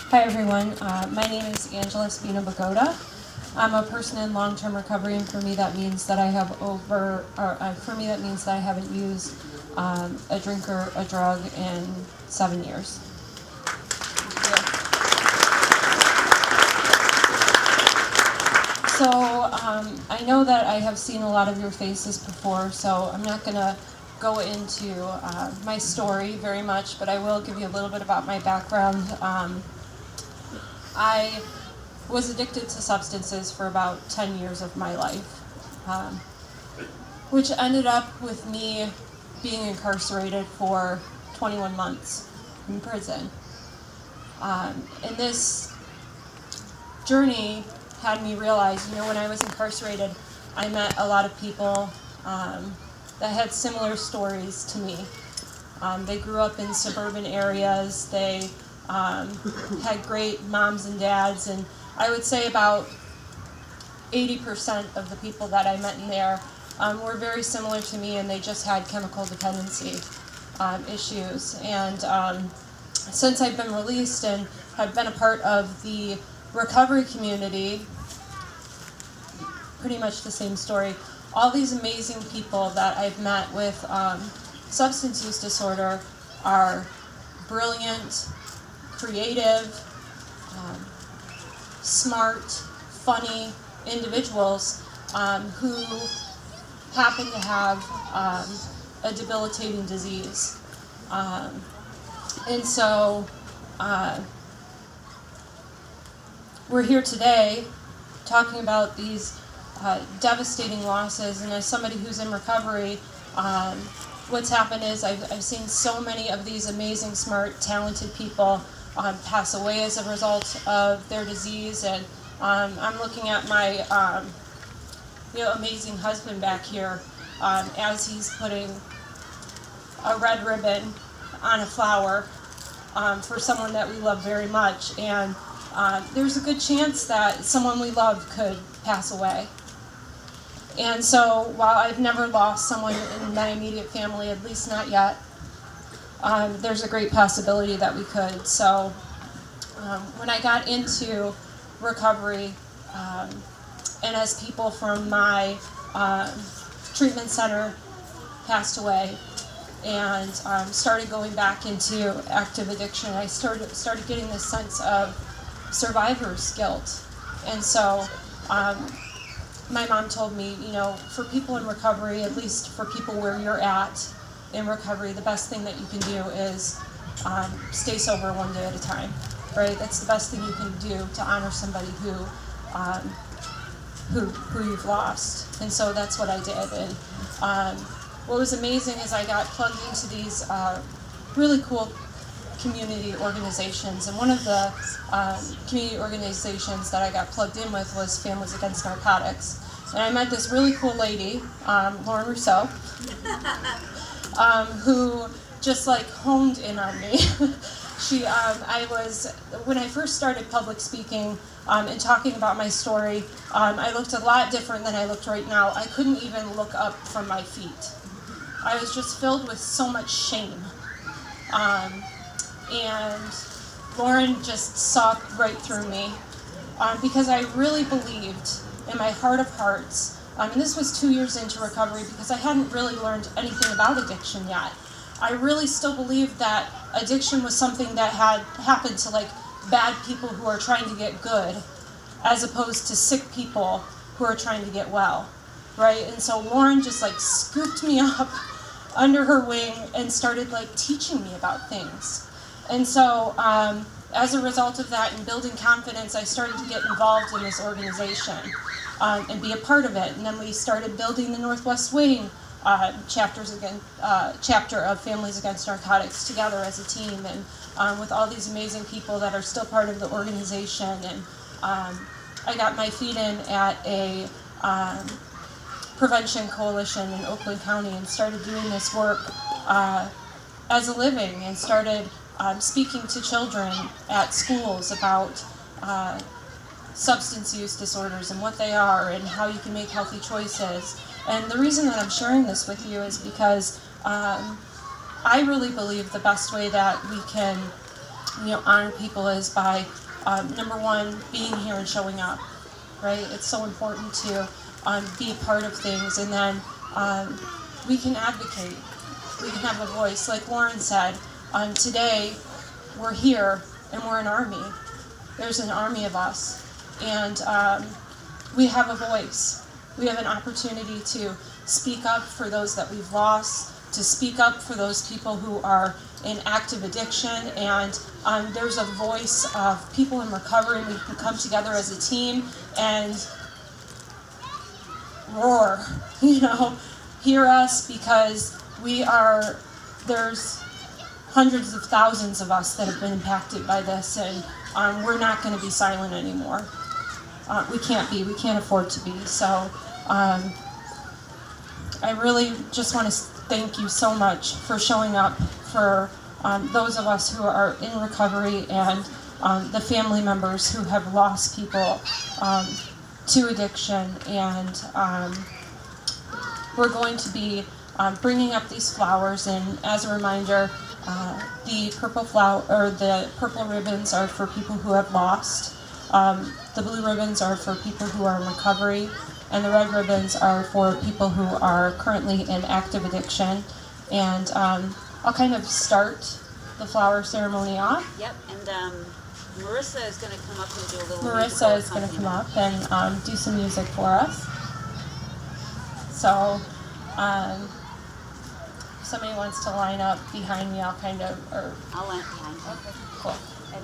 Hi everyone, my name is Angela Spina Bogota. I'm a person in long-term recovery, and for me that means that I have haven't used a drink or a drug in 7 years. So I know that I have seen a lot of your faces before, so I'm not going to go into my story very much, but I will give you a little bit about my background. I was addicted to substances for about 10 years of my life, which ended up with me being incarcerated for 21 months in prison. And this journey had me realize, when I was incarcerated, I met a lot of people that had similar stories to me. They grew up in suburban areas. They had great moms and dads, and I would say about 80% of the people that I met in there were very similar to me, and they just had chemical dependency issues. And since I've been released and have been a part of the recovery community, pretty much the same story. All these amazing people that I've met with substance use disorder are brilliant, creative, smart, funny individuals who happen to have a debilitating disease. And so we're here today talking about these devastating losses, and as somebody who's in recovery, what's happened is I've seen so many of these amazing, smart, talented people pass away as a result of their disease, and I'm looking at my amazing husband back here as he's putting a red ribbon on a flower for someone that we love very much, and there's a good chance that someone we love could pass away. And so while I've never lost someone in my immediate family, at least not yet, there's a great possibility that we could. So when I got into recovery, and as people from my treatment center passed away and started going back into active addiction, I started getting this sense of survivor's guilt. And so my mom told me, for people in recovery, at least for people where you're at in recovery, the best thing that you can do is stay sober one day at a time, right? That's the best thing you can do to honor somebody who you've lost. And so that's what I did. And what was amazing is I got plugged into these really cool community organizations, and one of the community organizations that I got plugged in with was Families Against Narcotics. And I met this really cool lady, Lauren Rousseau, who just honed in on me. When I first started public speaking and talking about my story, I looked a lot different than I looked right now. I couldn't even look up from my feet. I was just filled with so much shame. And Lauren just saw right through me because I really believed in my heart of hearts, and this was 2 years into recovery because I hadn't really learned anything about addiction yet. I really still believed that addiction was something that had happened to bad people who are trying to get good, as opposed to sick people who are trying to get well, right? And so Lauren just scooped me up under her wing and started teaching me about things. And so as a result of that and building confidence, I started to get involved in this organization and be a part of it. And then we started building the Northwest Wing chapter of Families Against Narcotics together as a team, and with all these amazing people that are still part of the organization. And I got my feet in at a prevention coalition in Oakland County and started doing this work as a living, and started speaking to children at schools about substance use disorders and what they are and how you can make healthy choices. And the reason that I'm sharing this with you is because I really believe the best way that we can honor people is by, number one, being here and showing up, right? It's so important to be a part of things, and then we can advocate. We can have a voice. Like Lauren said, today we're here and we're an army. There's an army of us, and we have a voice. We have an opportunity to speak up for those that we've lost, to speak up for those people who are in active addiction, and there's a voice of people in recovery. We can come together as a team and roar, hear us, because there's hundreds of thousands of us that have been impacted by this, and we're not going to be silent anymore. We can't afford to be. So I really just want to thank you so much for showing up for those of us who are in recovery, and the family members who have lost people to addiction. And we're going to be bringing up these flowers, and as a reminder, the purple ribbons are for people who have lost. The blue ribbons are for people who are in recovery, and the red ribbons are for people who are currently in active addiction. And I'll kind of start the flower ceremony off. Yep, and Marissa is going to come up and do a little Marissa is going to come up and do some music for us. So, if somebody wants to line up behind me, I'll line behind you. Okay, cool. And